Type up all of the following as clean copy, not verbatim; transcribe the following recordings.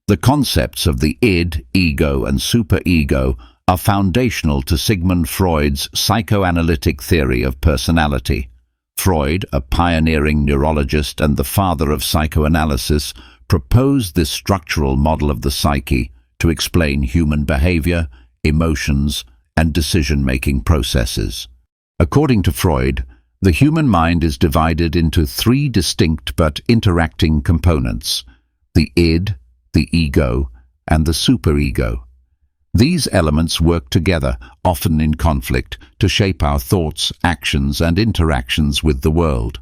The concepts of the id, ego, and superego are foundational to Sigmund Freud's psychoanalytic theory of personality. Freud, a pioneering neurologist and the father of psychoanalysis, proposed this structural model of the psyche to explain human behavior, emotions, and decision-making processes. According to Freud, the human mind is divided into three distinct but interacting components: the id, the ego, and the superego. These elements work together, often in conflict, to shape our thoughts, actions, and interactions with the world.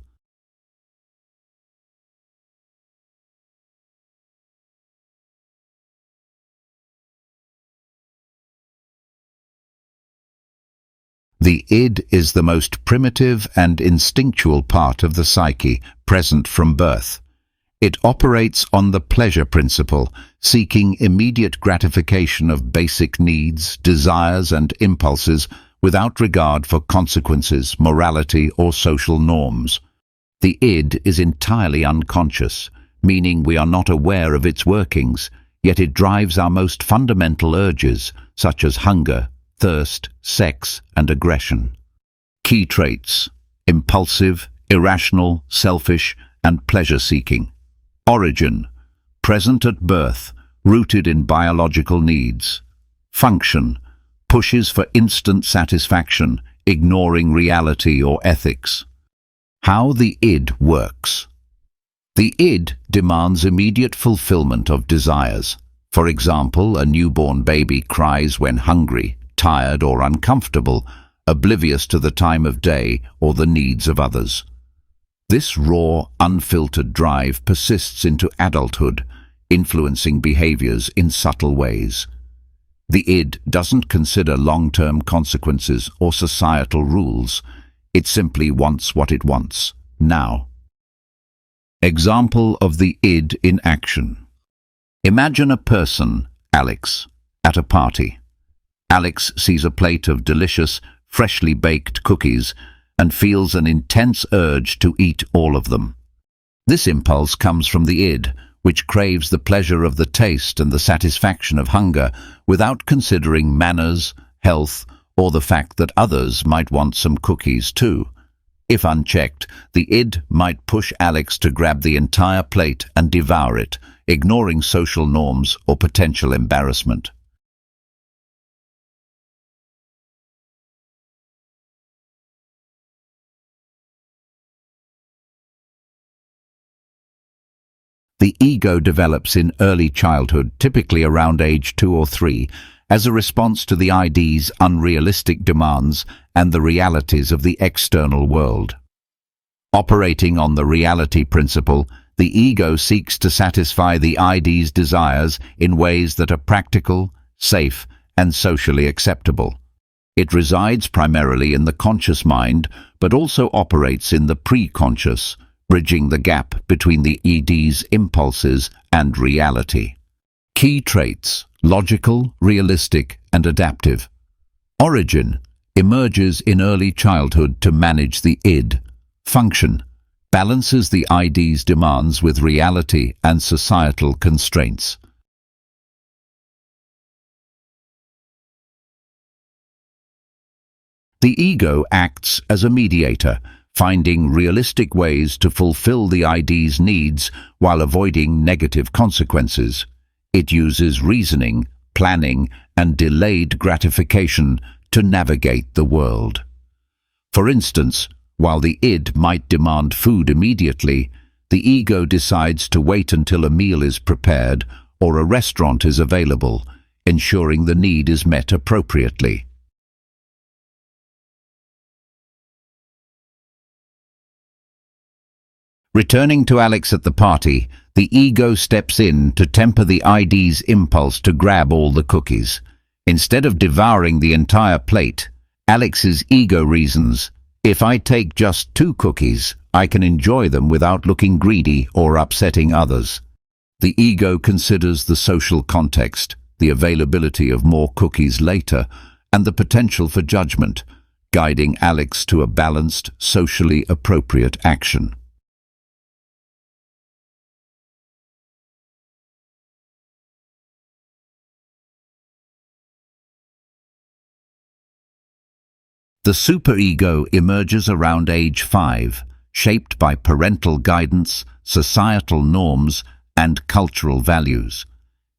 The id is the most primitive and instinctual part of the psyche, present from birth. It operates on the pleasure principle, seeking immediate gratification of basic needs, desires, and impulses without regard for consequences, morality, or social norms. The id is entirely unconscious, meaning we are not aware of its workings, yet it drives our most fundamental urges, such as hunger, thirst, sex, and aggression. Key traits: impulsive, irrational, selfish, and pleasure-seeking. Origin: present at birth, rooted in biological needs. Function: pushes for instant satisfaction, ignoring reality or ethics. How the id works. The id demands immediate fulfillment of desires. For example, a newborn baby cries when hungry, tired, or uncomfortable, oblivious to the time of day or the needs of others. This raw, unfiltered drive persists into adulthood, influencing behaviors in subtle ways. The id doesn't consider long-term consequences or societal rules. It simply wants what it wants, now. Example of the id in action. Imagine a person, Alex, at a party. Alex sees a plate of delicious, freshly baked cookies and feels an intense urge to eat all of them. This impulse comes from the id, which craves the pleasure of the taste and the satisfaction of hunger without considering manners, health, or the fact that others might want some cookies too. If unchecked, the id might push Alex to grab the entire plate and devour it, ignoring social norms or potential embarrassment. The ego develops in early childhood, typically around age 2 or 3, as a response to the id's unrealistic demands and the realities of the external world. Operating on the reality principle, the ego seeks to satisfy the id's desires in ways that are practical, safe, and socially acceptable. It resides primarily in the conscious mind, but also operates in the pre-conscious, bridging the gap between the id's impulses and reality. Key traits: logical, realistic, and adaptive. Origin: emerges in early childhood to manage the id. Function: balances the id's demands with reality and societal constraints. The ego acts as a mediator, finding realistic ways to fulfill the id's needs while avoiding negative consequences. It uses reasoning, planning, and delayed gratification to navigate the world. For instance, while the id might demand food immediately, the ego decides to wait until a meal is prepared or a restaurant is available, ensuring the need is met appropriately. Returning to Alex at the party, the ego steps in to temper the id's impulse to grab all the cookies. Instead of devouring the entire plate, Alex's ego reasons, "If I take just 2 cookies, I can enjoy them without looking greedy or upsetting others." The ego considers the social context, the availability of more cookies later, and the potential for judgment, guiding Alex to a balanced, socially appropriate action. The superego emerges around age 5, shaped by parental guidance, societal norms, and cultural values.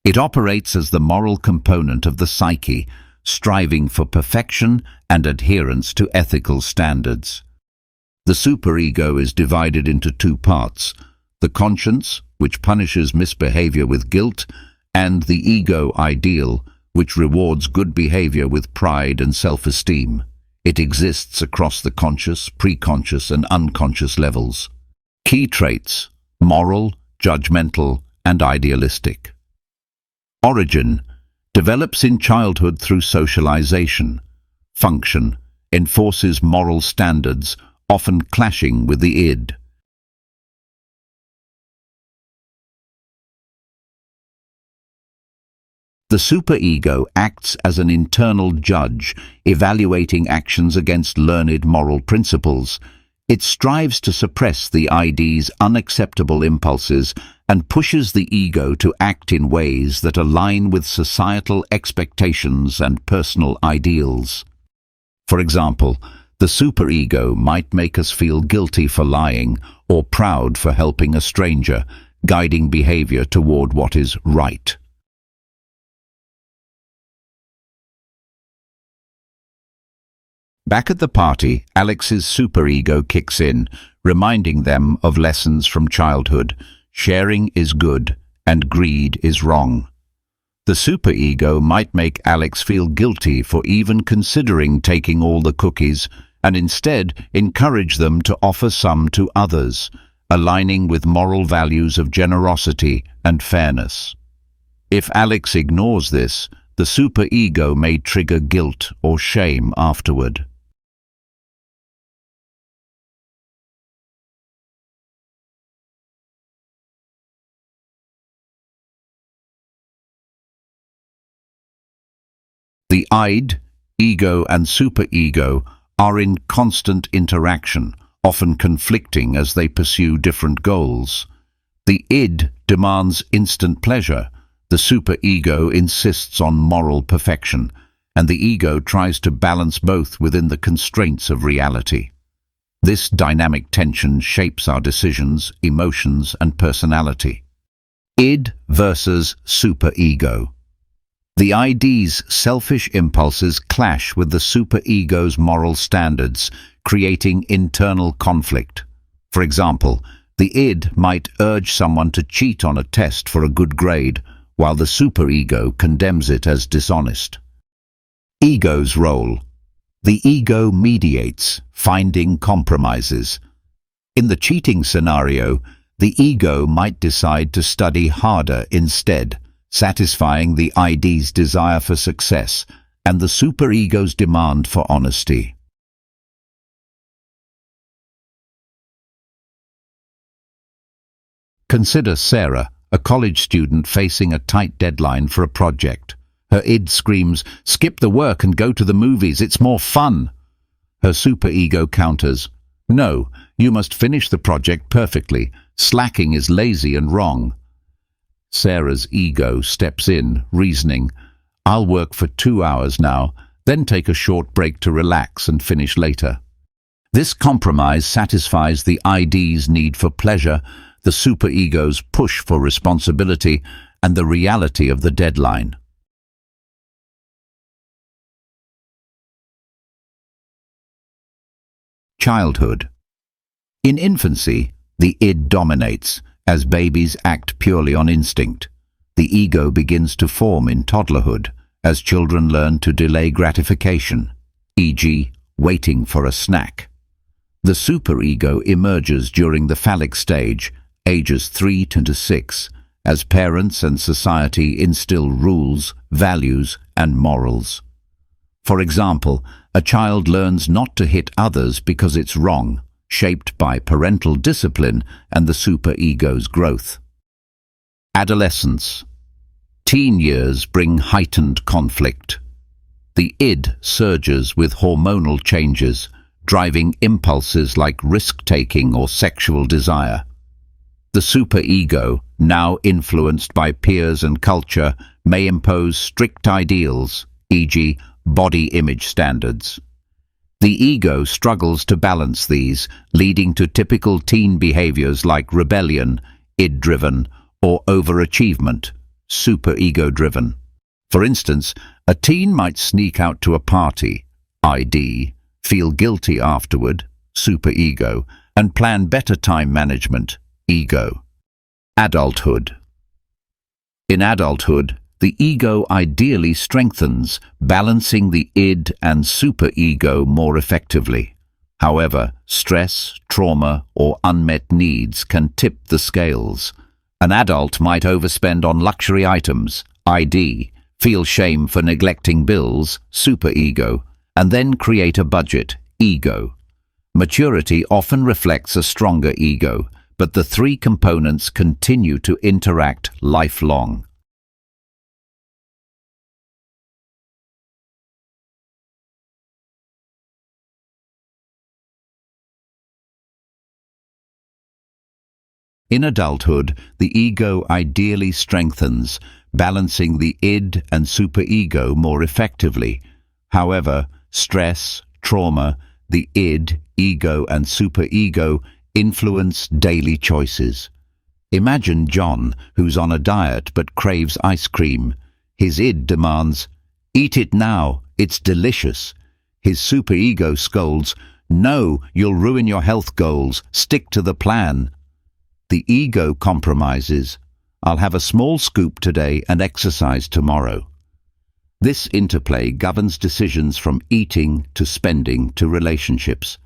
It operates as the moral component of the psyche, striving for perfection and adherence to ethical standards. The superego is divided into two parts: the conscience, which punishes misbehavior with guilt, and the ego ideal, which rewards good behavior with pride and self-esteem. It exists across the conscious, preconscious, and unconscious levels. Key traits: moral, judgmental, and idealistic. Origin: develops in childhood through socialization. Function: enforces moral standards, often clashing with the id. The superego acts as an internal judge, evaluating actions against learned moral principles. It strives to suppress the id's unacceptable impulses and pushes the ego to act in ways that align with societal expectations and personal ideals. For example, the superego might make us feel guilty for lying or proud for helping a stranger, guiding behavior toward what is right. Back at the party, Alex's superego kicks in, reminding them of lessons from childhood. Sharing is good, and greed is wrong. The superego might make Alex feel guilty for even considering taking all the cookies, and instead encourage them to offer some to others, aligning with moral values of generosity and fairness. If Alex ignores this, the superego may trigger guilt or shame afterward. The id, ego, and superego are in constant interaction, often conflicting as they pursue different goals. The id demands instant pleasure, the superego insists on moral perfection, and the ego tries to balance both within the constraints of reality. This dynamic tension shapes our decisions, emotions, and personality. Id versus superego. The id's selfish impulses clash with the superego's moral standards, creating internal conflict. For example, the id might urge someone to cheat on a test for a good grade, while the superego condemns it as dishonest. Ego's role. The ego mediates, finding compromises. In the cheating scenario, the ego might decide to study harder instead, satisfying the id's desire for success and the superego's demand for honesty. Consider Sarah, a college student facing a tight deadline for a project. Her id screams, "Skip the work and go to the movies, it's more fun." Her superego counters, "No, you must finish the project perfectly. Slacking is lazy and wrong." Sarah's ego steps in, reasoning, "I'll work for 2 hours now, then take a short break to relax and finish later." This compromise satisfies the id's need for pleasure, the superego's push for responsibility, and the reality of the deadline. Childhood. In infancy, the id dominates, as babies act purely on instinct. The ego begins to form in toddlerhood, as children learn to delay gratification, e.g., waiting for a snack. The superego emerges during the phallic stage, ages 3 to 6, as parents and society instill rules, values, and morals. For example, a child learns not to hit others because it's wrong, shaped by parental discipline and the superego's growth. Adolescence. Teen years bring heightened conflict. The id surges with hormonal changes, driving impulses like risk-taking or sexual desire. The superego, now influenced by peers and culture, may impose strict ideals, e.g., body image standards. The ego struggles to balance these, leading to typical teen behaviors like rebellion, id-driven, or overachievement, superego-driven. For instance, a teen might sneak out to a party, ID, feel guilty afterward, superego, and plan better time management, ego. Adulthood. In adulthood, the ego ideally strengthens, balancing the id and superego more effectively. However, stress, trauma, or unmet needs can tip the scales. An adult might overspend on luxury items, ID, feel shame for neglecting bills, superego, and then create a budget, ego. Maturity often reflects a stronger ego, but the three components continue to interact lifelong. In adulthood, the ego ideally strengthens, balancing the id and superego more effectively. However, stress, trauma, the id, ego, and superego influence daily choices. Imagine John, who's on a diet but craves ice cream. His id demands, "Eat it now, it's delicious." His superego scolds, "No, you'll ruin your health goals, stick to the plan." The ego compromises, "I'll have a small scoop today and exercise tomorrow." This interplay governs decisions from eating to spending to relationships.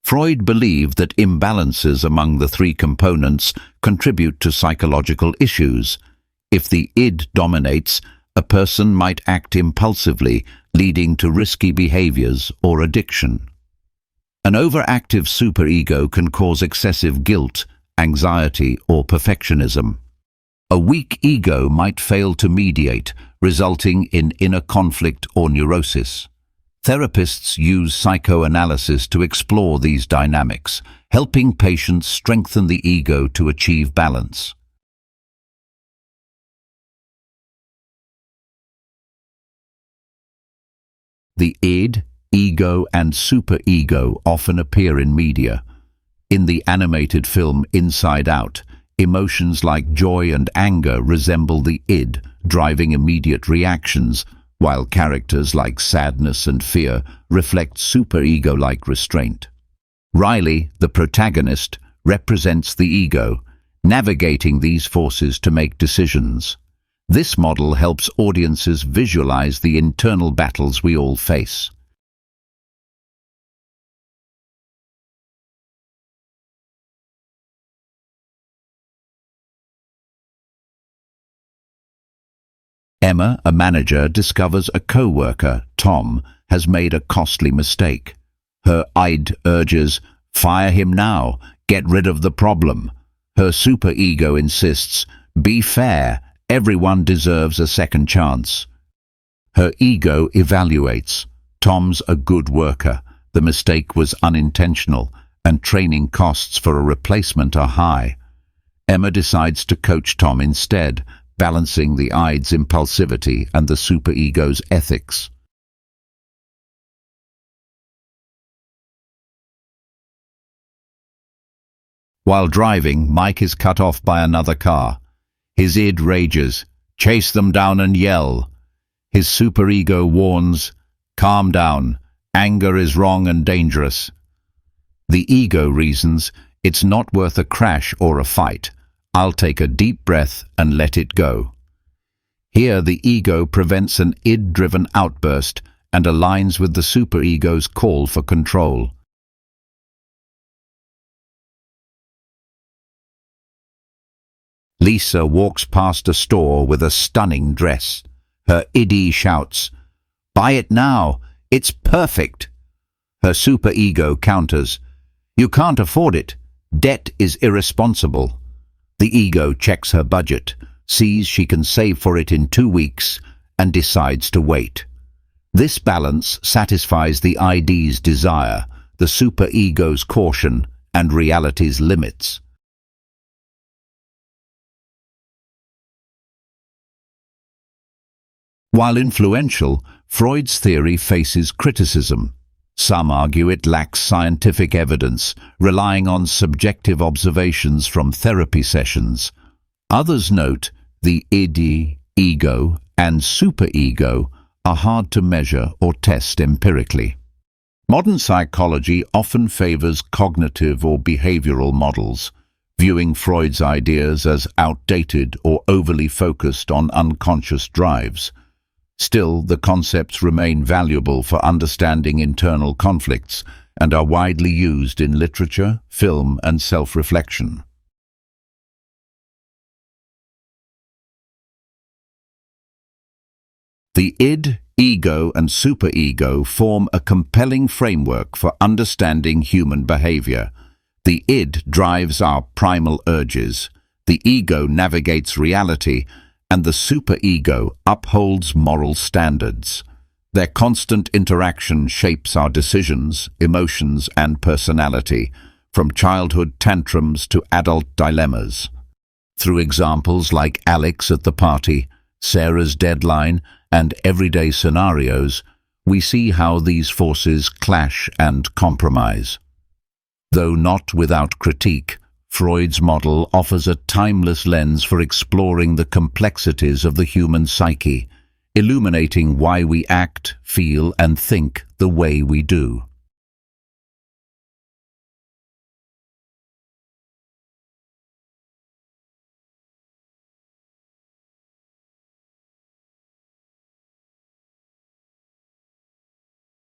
Freud believed that imbalances among the three components contribute to psychological issues. If the id dominates, a person might act impulsively, leading to risky behaviors or addiction. An overactive superego can cause excessive guilt, anxiety, or perfectionism. A weak ego might fail to mediate, resulting in inner conflict or neurosis. Therapists use psychoanalysis to explore these dynamics, helping patients strengthen the ego to achieve balance. The id, ego, and superego often appear in media. In the animated film Inside Out, emotions like joy and anger resemble the id, driving immediate reactions, while characters like sadness and fear reflect superego-like restraint. Riley, the protagonist, represents the ego, navigating these forces to make decisions. This model helps audiences visualize the internal battles we all face. Emma, a manager, discovers a co-worker, Tom, has made a costly mistake. Her id urges, "Fire him now, get rid of the problem." Her superego insists, "Be fair, everyone deserves a second chance." Her ego evaluates, "Tom's a good worker, the mistake was unintentional, and training costs for a replacement are high." Emma decides to coach Tom instead, balancing the id's impulsivity and the superego's ethics. While driving, Mike is cut off by another car. His id rages, "Chase them down and yell." His superego warns, "Calm down, anger is wrong and dangerous." The ego reasons, "It's not worth a crash or a fight. I'll take a deep breath and let it go." Here the ego prevents an id-driven outburst and aligns with the superego's call for control. Lisa walks past a store with a stunning dress. Her id shouts, "Buy it now, it's perfect." Her superego counters, "You can't afford it. Debt is irresponsible." The ego checks her budget, sees she can save for it in 2 weeks, and decides to wait. This balance satisfies the id's desire, the superego's caution, and reality's limits. While influential, Freud's theory faces criticism. Some argue it lacks scientific evidence, relying on subjective observations from therapy sessions. Others note the id, ego, and superego are hard to measure or test empirically. Modern psychology often favors cognitive or behavioral models, viewing Freud's ideas as outdated or overly focused on unconscious drives. Still, the concepts remain valuable for understanding internal conflicts and are widely used in literature, film, and self-reflection. The id, ego, and superego form a compelling framework for understanding human behavior. The id drives our primal urges, the ego navigates reality, and the superego upholds moral standards. Their constant interaction shapes our decisions, emotions, and personality, from childhood tantrums to adult dilemmas. Through examples like Alex at the party, Sarah's deadline, and everyday scenarios, we see how these forces clash and compromise. Though not without critique, Freud's model offers a timeless lens for exploring the complexities of the human psyche, illuminating why we act, feel, and think the way we do.